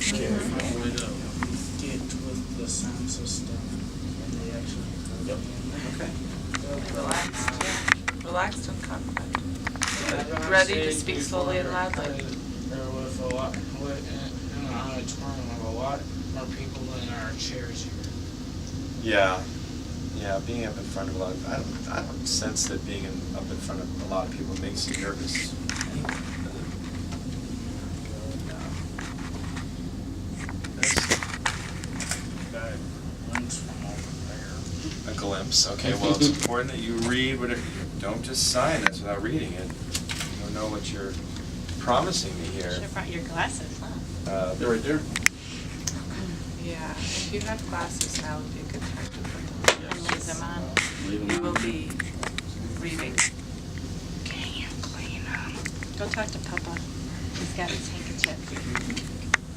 trying to find a way to get with the sound system, and they actually heard me in there. Okay. Relaxed, yeah. Relaxed and confident. I've Ready to said speak before, slowly and loudly. There with a lot, in an auditorium with a lot more people than our chairs here. Yeah, being up in front of a lot of, I don't sense that being up in front of a lot of people makes you nervous. A glimpse. Okay, well, it's important that you read whatever. Don't just sign this without reading it. You don't know what you're promising me here. Should have brought your glasses, huh? They're right there. Yeah, if you have glasses now, would be a good time to put them on. And leave them on. You will be reading. Can you clean them? Go talk to Papa. He's got his handkerchief.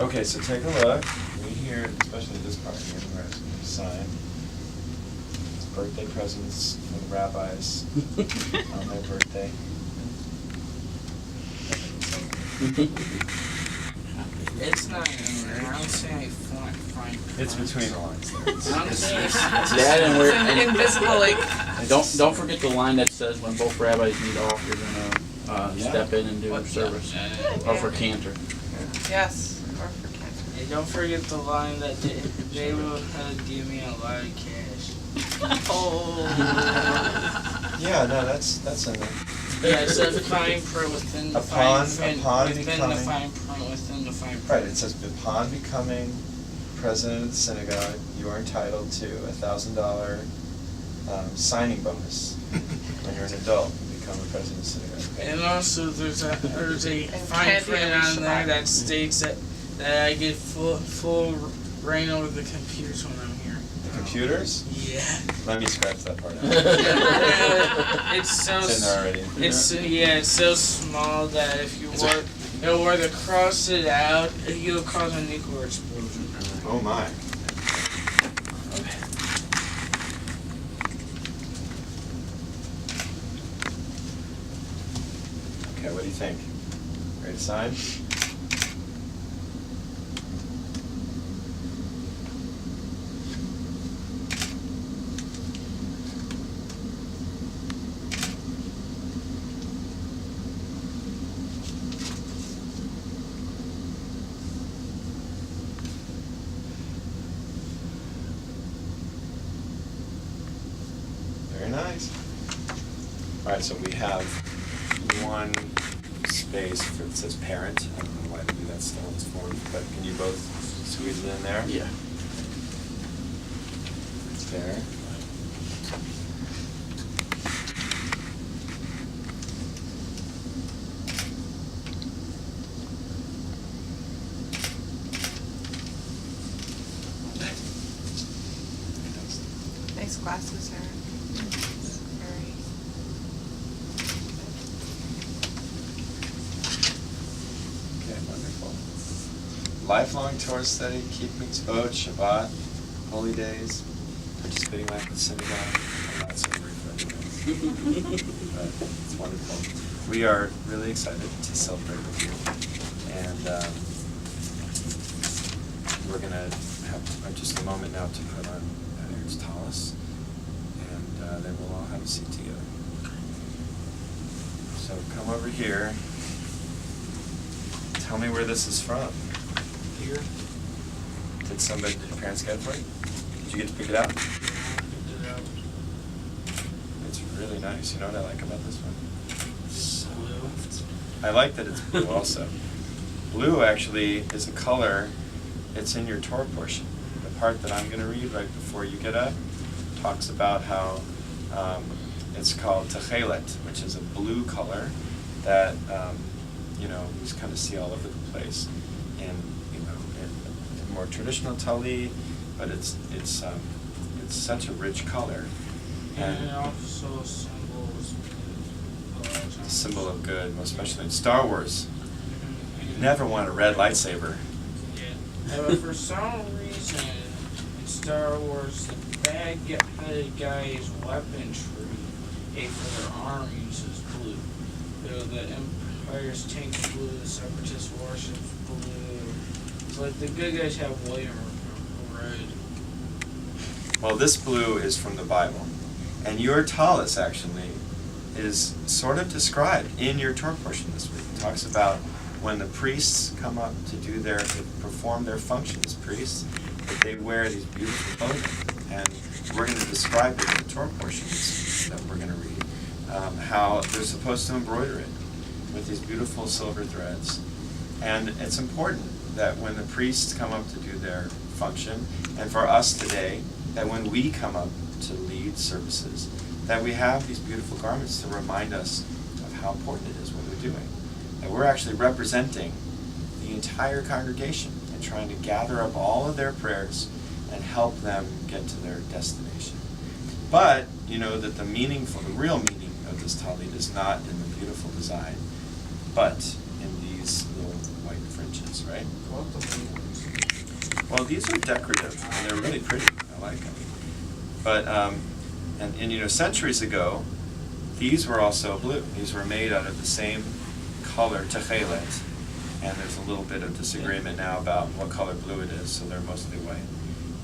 Okay, so take a look. Read here, especially this part here, where it's going to sign. It's birthday presents for the rabbis on their birthday. It's not in there. I don't see any fine print. It's between the lines there. I'm saying That and It's we're an invisible, like, and don't forget the line that says when both rabbis need off, you're gonna Yeah. step in and do What- service, yeah. or for cantor. yes, or for cancer. And don't forget the line that they will give me a lot of cash. Oh. Yeah, no, that's in there. Yeah, it says fine print within the Upon fine print. Within becoming- the fine print. Within the fine print. Right, it says upon becoming president of the synagogue, you are entitled to $1,000 signing bonus when you're an adult and become a president of the synagogue. And also, there's a And fine candy print every on there Shabbat. that states that I get full reign over the computers when I'm here. The computers? Yeah. Let me scratch that part out. It's so. It's in there already. It's so small that if you were to cross it out, you'll cause a nuclear explosion. Oh my. Okay, what do you think? Ready to sign? Very nice. All right, so we have one space for, it says parent. I don't know why they do that still on this form, but can you both squeeze it in there? Yeah. It's there. Nice glasses, Eric. Very. Okay, wonderful. Lifelong Torah study, keep mitzvot, Shabbat, holy days, participating life in the synagogue. I'm not saying very good, but it's wonderful. We are really excited to celebrate with you, and we're gonna have just a moment now to put on Eric's tallis, and then we'll all have a seat together. So come over here. Tell me where this is from. Here. Did your parents get it for you? Did you get to pick it out? It's really nice. You know what I like about this one? I like that it's blue also. Blue actually is a color, it's in your Torah portion. The part that I'm going to read right before you get up talks about how it's called techelet, which is a blue color that you just kind of see all over the place. And in more traditional talit, but it's such a rich color. And it also symbols The symbol of good, most especially in Star Wars. You never want a red lightsaber. Yeah. But for some reason, in Star Wars, the bad guy's weaponry for their armies is blue. The Empire's tanks blue, the Separatists warships blue. But the good guys have white or red. Well, this blue is from the Bible. And your tallis, actually, is sort of described in your Torah portion this week. It talks about when the priests come up to perform their function as priests, that they wear these beautiful clothing. And we're going to describe it in the Torah portions that we're going to read, how they're supposed to embroider it with these beautiful silver threads. And it's important that when the priests come up to do their function, and for us today, that when we come up to lead services, that we have these beautiful garments to remind us of how important it is what we're doing. That we're actually representing the entire congregation and trying to gather up all of their prayers and help them get to their destination. But you know that the real meaning of this talit is not in the beautiful design, but in these little white fringes, right? What the blue ones? Well, these are decorative, and they're really pretty. I like them. But, and you know, centuries ago, these were also blue. These were made out of the same color, techelet, and there's a little bit of disagreement now about what color blue it is, so they're mostly white.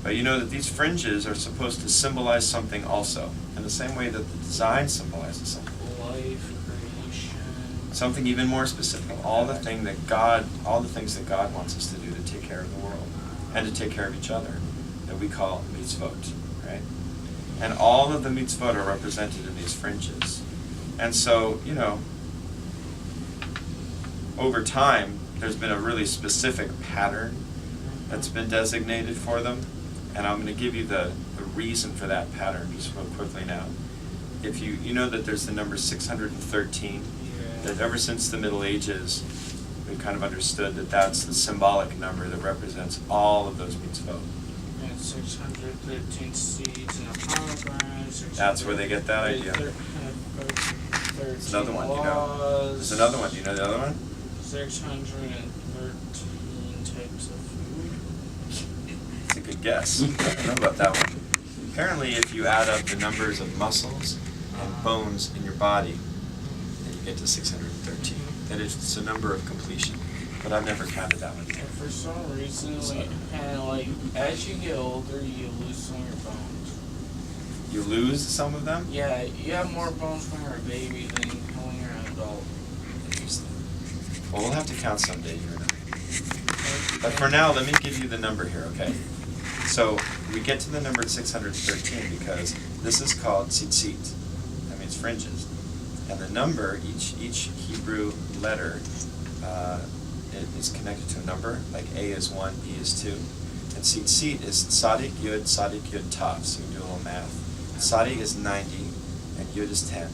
But you know that these fringes are supposed to symbolize something also, in the same way that the design symbolizes something. Life, creation. Something even more specific. All the things that God wants us to do to take care of the world and to take care of each other, that we call mitzvot, right? And all of the mitzvot are represented in these fringes. And so, you know, over time, there's been a really specific pattern that's been designated for them. And I'm going to give you the reason for that pattern just real quickly now. If you know that there's the number 613, that ever since the Middle Ages, we've kind of understood that that's the symbolic number that represents all of those mitzvot. And 613 seeds and a pomegranate. That's where they get that idea. There's another one, you know. There's another one. Do you know the other one? 613 types of food. It's a good guess. I don't know about that one. Apparently, if you add up the numbers of muscles and bones in your body, then you get to 613. That is, it's a number of completion. But I've never counted that one yet. And for some reason, like as you get older, you lose some of your bones. You lose some of them? Yeah, you have more bones when you're a baby than when you're an adult. Interesting. Well, we'll have to count someday, you and I. But for now, let me give you the number here, okay? So we get to the number 613 because this is called tzitzit. That means fringes. And the number, each Hebrew letter, it is connected to a number. Like A is 1, B is 2. And tzitzit is tzadik yud tav. So we do a little math. Tzadik is 90 and yud is 10.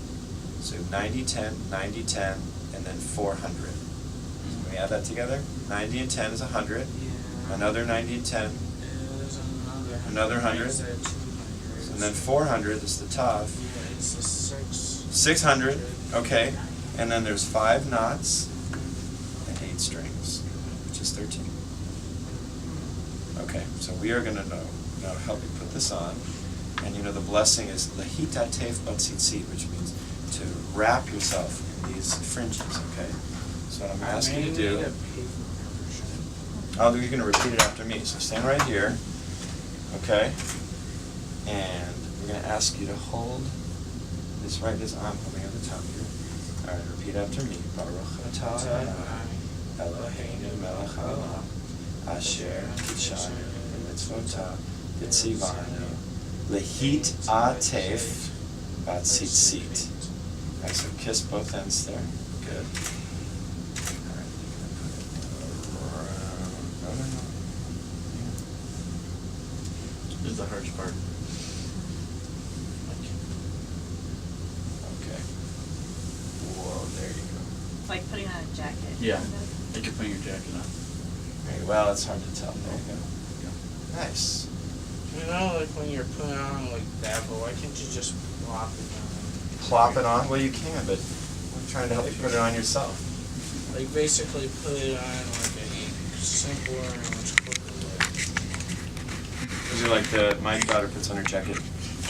So 90, 10, 90, 10, and then 400. So we add that together. 90 and 10 is 100. Yeah. Another 90 and 10. There's Another 100. Is that 200? And then 400 is the tav. Yeah, it's a 600, okay. And then there's 5 knots and 8 strings, which is 13. Okay, so we are going to now help you put this on. And you know the blessing is lehitatef batzitzit, which means to wrap yourself in these fringes, okay? So what I'm going to ask you to do... Oh, you're going to repeat it after me. So stand right here, okay? And we're going to ask you to hold this right as I'm holding at the top here. All right, repeat after me. Baruch atah Eloheinu melech haolam asher kidshanu b'mitzvotav v'tzivanu lehit atef batzitzit. All right, so kiss both ends there. Good. All right, you're going to put it around. No. This is the harsh part. Okay. Whoa, there you go. It's like putting on a jacket. Yeah. Like you're putting your jacket on. Very well, it's hard to tell. There you go. Nice. You know, like when you're putting it on like that, but why can't you just plop it on? Plop it on? Well, you can, but I'm trying to help you put it on yourself. Like basically put it on like a simpler and much quicker way. Is it like my daughter puts on her jacket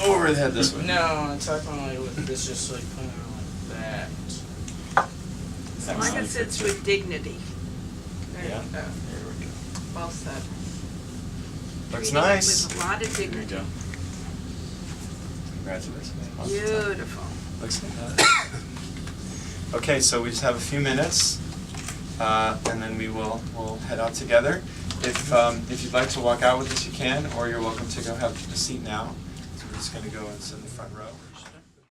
over the head this way? No, I'm talking like with this, just like putting it on like that. As long as it's with dignity. Yeah. There we go. Well said. Looks Treating it nice. With a lot of There you dignity. go. Congratulations. Beautiful. Looks good. Okay, so we just have a few minutes, and then we'll head out together. If you'd like to walk out with us, you can, or you're welcome to go have a seat now. So we're just going to go and sit in the front row.